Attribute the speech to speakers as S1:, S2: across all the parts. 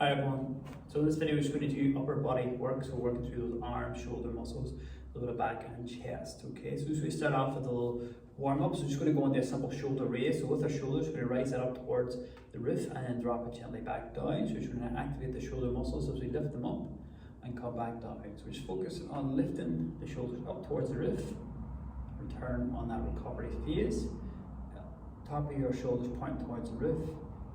S1: Hi everyone. So in this video we're just going to do upper body work, so working through those arms, shoulder muscles, a little bit of back and chest. Okay, so just we start off with a little warm up. So we're just going to go into a simple shoulder raise. So with our shoulders, we're going to raise that up towards the roof and then drop it gently back down. So we're just going to activate the shoulder muscles as we lift them up and come back down. So we just focus on lifting the shoulders up towards the roof. Return on that recovery phase. Top of your shoulders pointing towards the roof.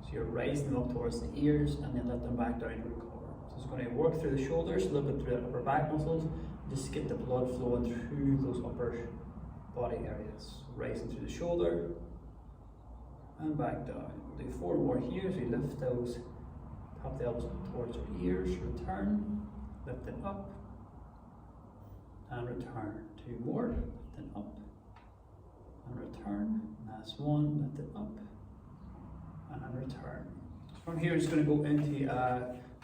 S1: So you're raising them up towards the ears and then let them back down to recover. So it's going to work through the shoulders, a little bit through the upper back muscles, just get the blood flowing through those upper body areas. Raising through the shoulder and back down. We'll do 4 more here as we lift those top of the elbows towards your ears. Return, lift it up and return. 2 more, lift it up and return. Last one, lift it up and return. From here, it's going to go into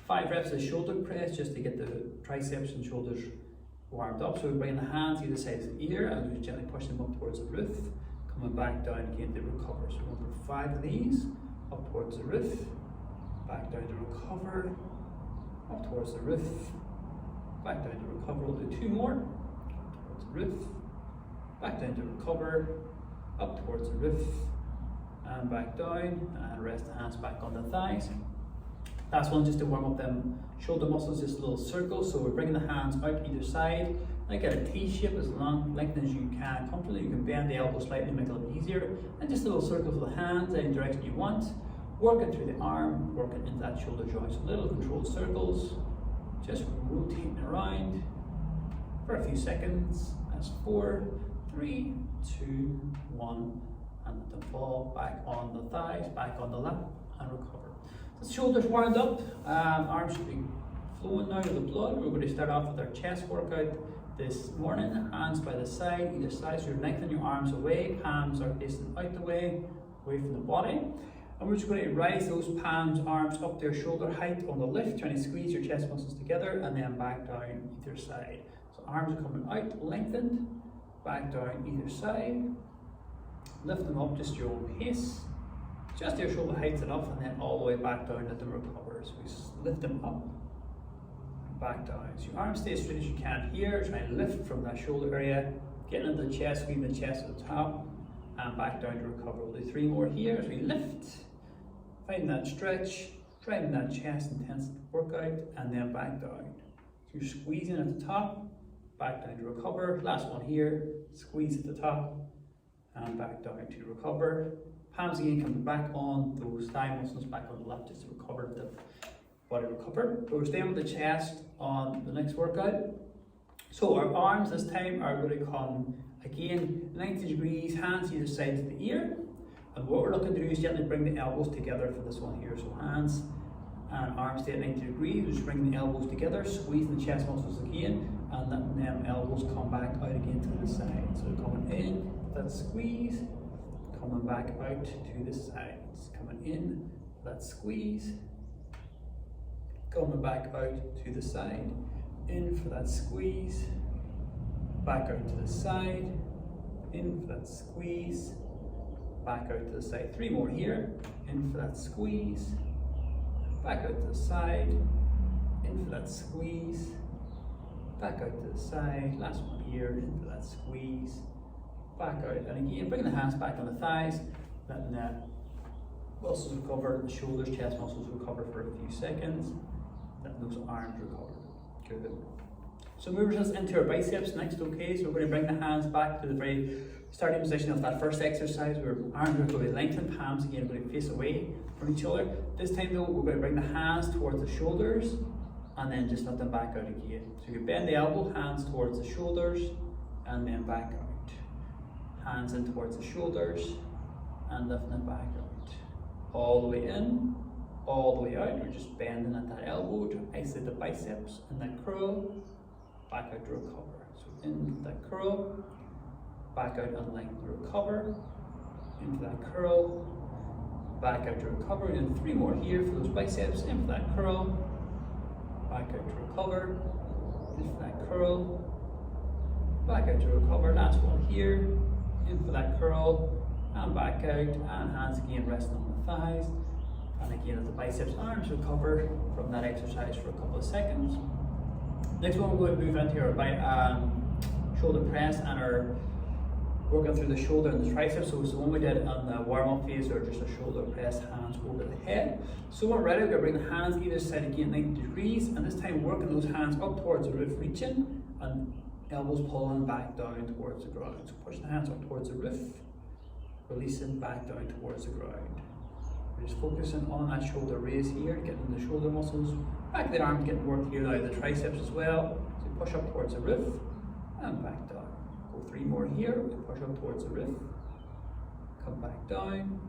S1: 5 reps of shoulder press just to get the triceps and shoulders warmed up. So we bring the hands either side of the ear and we gently push them up towards the roof, coming back down again to recover. So we're going for 5 of these, up towards the roof, back down to recover, up towards the roof, back down to recover. We'll do 2 more, towards the roof, back down to recover, up towards the roof, and back down, and rest the hands back on the thighs. Last one, just to warm up them shoulder muscles, just little circles. So we're bringing the hands out either side, like at a T shape, as long length as you can comfortably. You can bend the elbow slightly, make it a little bit easier, and just little circles of the hands any direction you want. Working through the arm, working into that shoulder joint. So little controlled circles, just rotating around for a few seconds. That's 4, 3, 2, 1. And let them fall back on the thighs, back on the lap, and recover. So the shoulders wound up, arms should be flowing now with the blood. We're going to start off with our chest workout this morning. Hands by the side, either side, so you're lengthening your arms away, palms are facing out the way, away from the body. And we're just going to rise those palms, arms up to your shoulder height on the lift, trying to squeeze your chest muscles together, and then back down either side. So arms are coming out, lengthened, back down either side. Lift them up just your own pace, just your shoulder height's enough, and then all the way back down, let them recover. So we lift them up and back down. So your arms stay as straight as you can here, try and lift from that shoulder area, getting into the chest, squeezing the chest at the top, and back down to recover. We'll do 3 more here as we lift, find that stretch, driving that chest intense workout, and then back down. So you're squeezing at the top, back down to recover. Last one here, squeeze at the top, and back down to recover. Palms again coming back on those thigh muscles, back on the left just to recover the body recover. But we're staying with the chest on the next workout. So our arms this time are going to come again 90 degrees, hands either side of the ear. And what we're looking to do is gently bring the elbows together for this one here. So hands and arms stay at 90 degrees. We're just bringing the elbows together, squeezing the chest muscles again, and letting them elbows come back out again to the side. So coming in, that squeeze, coming back out to the sides, coming in, that squeeze, coming back out to the side, in for that squeeze, back out to the side, in for that squeeze, back out to the side. 3 more here, in for that squeeze, back out to the side, in for that squeeze, back out to the side. Last one here, in for that squeeze, back out, and again bringing the hands back on the thighs, letting the muscles recover, the shoulders, chest muscles recover for a few seconds, letting those arms recover. Good. So moving us into our biceps next. Okay, so we're going to bring the hands back to the very starting position of that first exercise where arms are going to be lengthened, palms again are going to face away from each other. This time though, we're going to bring the hands towards the shoulders and then just let them back out again. So you bend the elbow, hands towards the shoulders and then back out. Hands in towards the shoulders and lifting it back out. All the way in, all the way out. We're just bending at that elbow to isolate the biceps and that curl, back out to recover. So into that curl, back out and lengthen to recover, into that curl, back out to recover. We're doing 3 more here for those biceps, into that curl, back out to recover, into that curl, back out to recover. Last one here. In for that curl and back out, and hands again resting on the thighs, And again, as the biceps arms recover from that exercise for a couple of seconds. Next one, we're going to move into our shoulder press and our working through the shoulder and the triceps. So it's the one we did on the warm-up phase, or just a shoulder press, hands over the head. So when we're ready, we're going to bring the hands either side again 90 degrees, and this time working those hands up towards the roof, reaching, and elbows pulling back down towards the ground. So push the hands up towards the roof, releasing back down towards the ground. We're just focusing on that shoulder raise here, getting the shoulder muscles, back of the arms getting worked here, now the triceps as well. So push up towards the roof and back down. Go 3 more here, we push up towards the roof, come back down,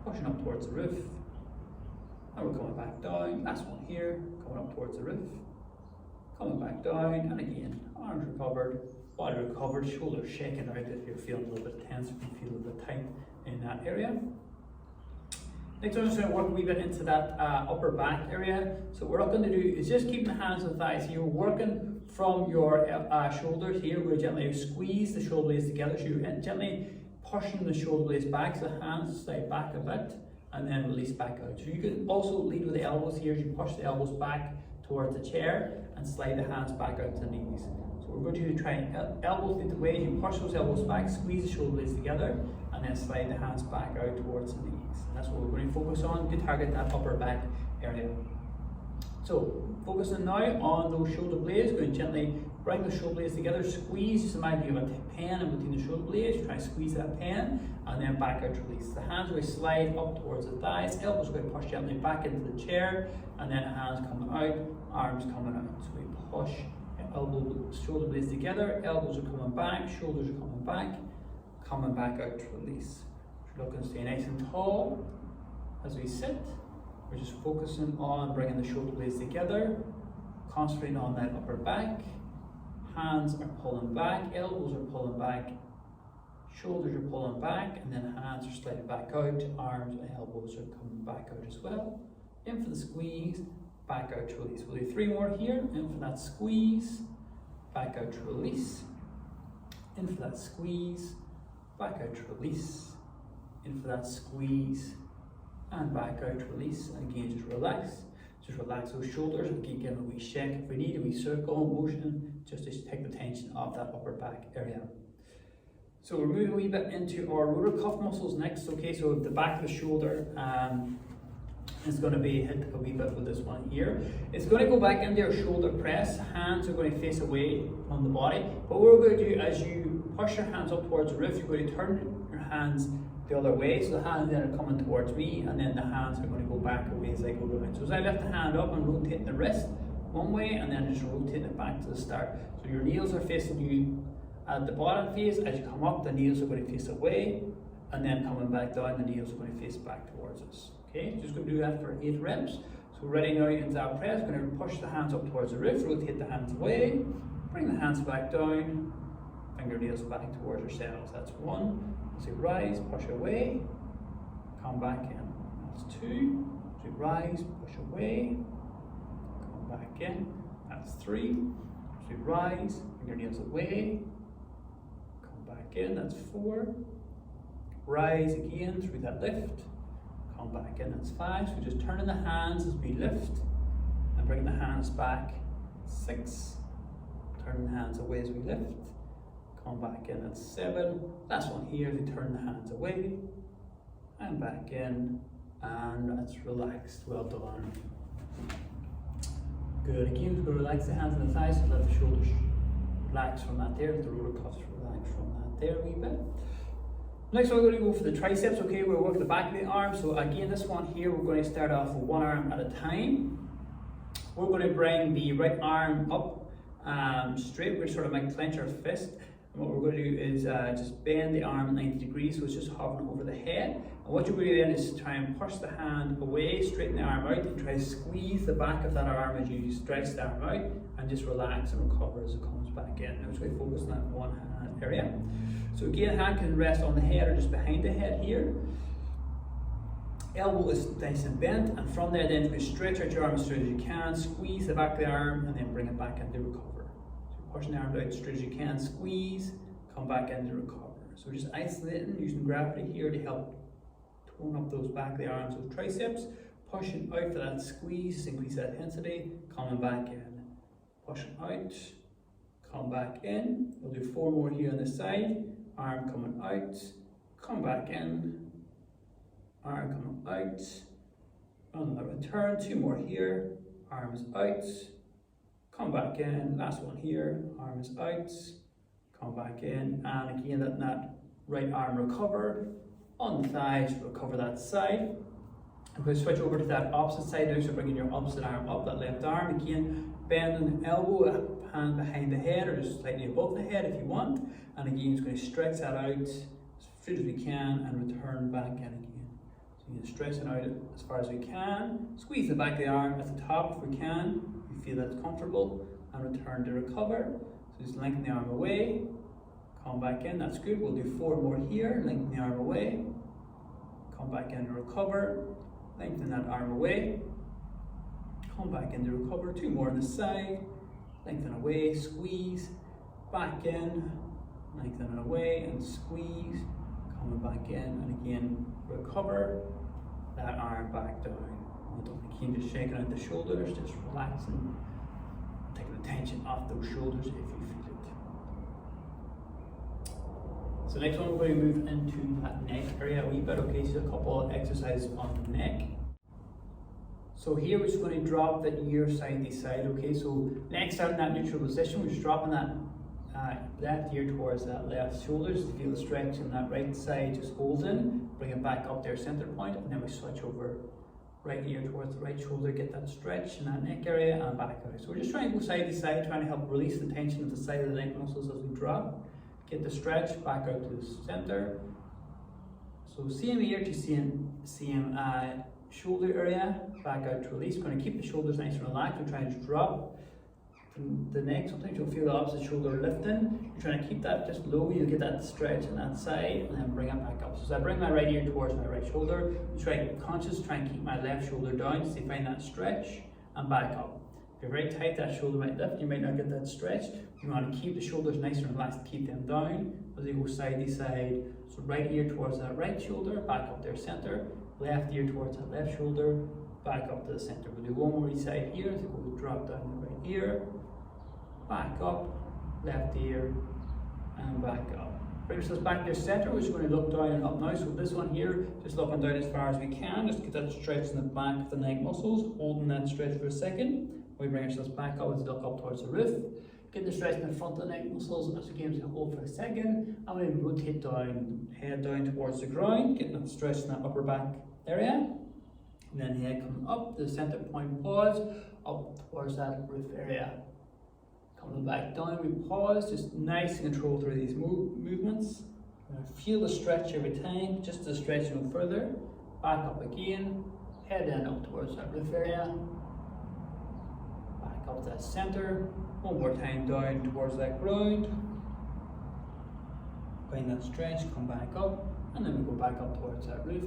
S1: pushing up towards the roof, and we're coming back down. Last one here, coming up towards the roof, coming back down, and again, arms recovered, body recovered, shoulders shaking out if you're feeling a little bit tense, if you feel a little bit tight in that area. Next, I'm just going to work a wee bit into that upper back area. So what we're going to do is just keep the hands and thighs here, working from your shoulders here. We're gently squeeze the shoulder blades together. So you're gently pushing the shoulder blades back, so the hands slide back a bit, and then release back out. So you can also lead with the elbows here as you push the elbows back towards the chair and slide the hands back out to the knees. So we're going to try and elbows lead the way. You push those elbows back, squeeze the shoulder blades together, and then slide the hands back out towards the knees. And that's what we're going to focus on to target that upper back area. So focusing now on those shoulder blades, going to gently bring the shoulder blades together, squeeze. Just imagine you have a pen in between the shoulder blades, try to squeeze that pen, and then back out to release. The hands will slide up towards the thighs, elbows are going to push gently back into the chair, and then hands coming out, arms coming out. So we push shoulder blades together, elbows are coming back, shoulders are coming back out to release. We're looking to stay nice and tall as we sit. We're just focusing on bringing the shoulder blades together, concentrating on that upper back. Hands are pulling back, elbows are pulling back, shoulders are pulling back, and then hands are sliding back out, arms and elbows are coming back out as well. In for the squeeze, back out to release. We'll do 3 more here. In for that squeeze, back out to release. In for that squeeze, back out to release. In for that squeeze, and back out to release. And again, just relax those shoulders and keep giving a wee shake. If we need a wee circle motion, just to take the tension off that upper back area. So we're moving a wee bit into our rotator cuff muscles next. Okay, so the back of the shoulder is going to be hit a wee bit with this one here. It's going to go back into your shoulder press. Hands are going to face away on the body. But what we're going to do, as you push your hands up towards the roof, you're going to turn your hands the other way. So the hands then are coming towards me, and then the hands are going to go back away as I go around. So as I lift the hand up and rotate the wrist one way, and then just rotate it back to the start. So your nails are facing you at the bottom face. As you come up, the nails are going to face away, and then coming back down, the nails are going to face back towards us. Okay, just going to do that for 8 reps. So we're ready now into our press. Going to push the hands up towards the roof, rotate the hands away, bring the hands back down, fingernails back towards yourselves. That's 1. So rise, push away, come back in. That's 2. So rise, push away, come back in. That's 3. So rise, fingernails away, come back in. That's 4. Rise again through that lift, come back in. That's 5. So just turning the hands as we lift and bring the hands back. 6. Turn the hands away as we lift. Come back in at 7. Last one here, we turn the hands away and back in, and that's relaxed. Well done. Good. Again, we're going to relax the hands and the thighs, so let the shoulders relax from that there, the rotator cuffs relax from that there a wee bit. Next, we're going to go for the triceps. Okay, we're working the back of the arm. So again, this one here, we're going to start off with one arm at a time. We're going to bring the right arm up straight. We sort of might clench our fist. What we're going to do is just bend the arm 90 degrees, so it's just hovering over the head. And what you're going to do then is try and push the hand away, straighten the arm out, and try to squeeze the back of that arm as you stretch the arm out, and just relax and recover as it comes back in. Now, just going to focus on that one hand area. So again, hand can rest on the head or just behind the head here. Elbow is nice and bent, and from there then you can stretch out your arm as straight as you can, squeeze the back of the arm, and then bring it back into recover. Pushing the arms out as straight as you can, squeeze, come back in to recover. So just isolating, using gravity here to help tone up those back of the arms, those triceps. pushing out for that squeeze, increase that intensity, coming back in, pushing out, come back in. We'll do 4 more here on the side, arm coming out, come back in, arm coming out, on the return, 2 more here, arms out, come back in, last one here, arms out, come back in, and again that right arm recover, on the thighs, recover that side. I'm going to switch over to that opposite side now, so bringing your opposite arm up, that left arm, again, bending the elbow, hand behind the head, or just slightly above the head if you want, and again, just going to stretch that out as straight as we can, and return back in again. So you stretch it out as far as we can, squeeze the back of the arm at the top if we can, if you feel that's comfortable, and return to recover. So just lengthen the arm away, come back in, that's good. We'll do 4 more here, lengthen the arm away, come back in to recover, lengthen that arm away, come back in to recover, 2 more on the side, lengthen away, squeeze, back in, lengthen it away and squeeze, coming back in, and again, recover, that arm back down. Don't keep just shaking out the shoulders, just relaxing, taking the tension off those shoulders if you feel it. So next one, we're going to move into that neck area a wee bit. Okay, so a couple of exercises on the neck. So here we're just going to drop the ear side to side. Okay, so next out in that neutral position, we're just dropping that left ear towards that left shoulder. Just feel the stretch in that right side, just hold in, bring it back up there, center point, and then we switch over right ear towards the right shoulder, get that stretch in that neck area and back out. So we're just trying to go side to side, trying to help release the tension of the side of the neck muscles as we drop. Get the stretch back out to the center. So same ear to same shoulder area, back out to release. We're going to keep the shoulders nice and relaxed. We're trying to drop the neck. Sometimes you'll feel the opposite shoulder lifting. You're trying to keep that just low. You'll get that stretch on that side and then bring it back up. So as I bring my right ear towards my right shoulder, you try to get conscious, try and keep my left shoulder down so you find that stretch and back up. If you're very tight, that shoulder might lift, you might not get that stretch. You want to keep the shoulders nice and relaxed, keep them down as you go side to side. So right ear towards that right shoulder, back up there center. Left ear towards that left shoulder, back up to the center. We'll do 1 more each side here, so we'll drop down the right ear, back up, left ear, and back up. Bring ourselves back to the center, we're just going to look down and up now. So this one here, just looking down as far as we can, just get that stretch in the back of the neck muscles, holding that stretch for a second. We bring ourselves back up, let's look up towards the roof. Get the stretch in the front of the neck muscles as we can hold for a second, and we rotate down, head down towards the ground, getting that stretch in that upper back area. And then head coming up to the center point, pause, up towards that roof area. Coming back down, we pause, just nice and control through these movements. Feel the stretch every time, just to stretch no further. Back up again, head then up towards that roof area. Back up to that center. 1 more time down towards that ground. Find that stretch, come back up, and then we go back up towards that roof.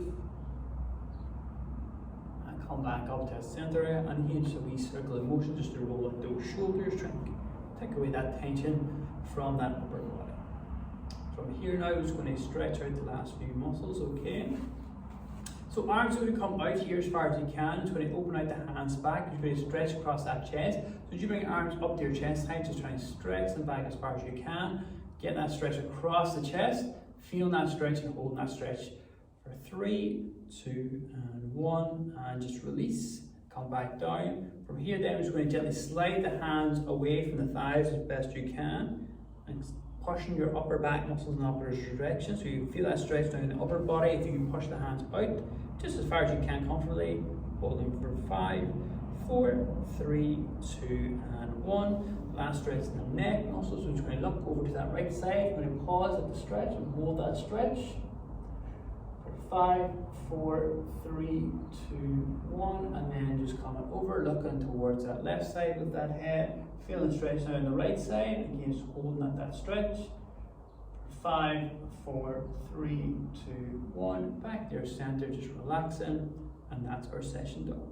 S1: And come back up to that center area, and here just a wee circular motion just to roll out those shoulders, trying to take away that tension from that upper body. From here now, we're just going to stretch out the last few muscles, okay? So arms are going to come out here as far as you can. It's going to open out the hands back. You're going to stretch across that chest. So as you bring your arms up to your chest height, just try and stretch them back as far as you can. Get that stretch across the chest. Feeling that stretch and holding that stretch for 3, 2, and 1. And just release. Come back down. From here then, we're just going to gently slide the hands away from the thighs as best you can. And pushing your upper back muscles in the opposite direction, so you feel that stretch down in the upper body. If you can push the hands out just as far as you can comfortably, holding for 5, 4, 3, 2, and 1. Last stretch in the neck muscles. So we're just going to look over to that right side. We're going to pause at the stretch and hold that stretch for 5, 4, 3, 2, 1, and then just coming over, looking towards that left side with that head. Feeling stretch now on the right side, again just holding at that stretch. 5, 4, 3, 2, 1, back to your center, just relaxing, and that's our session done.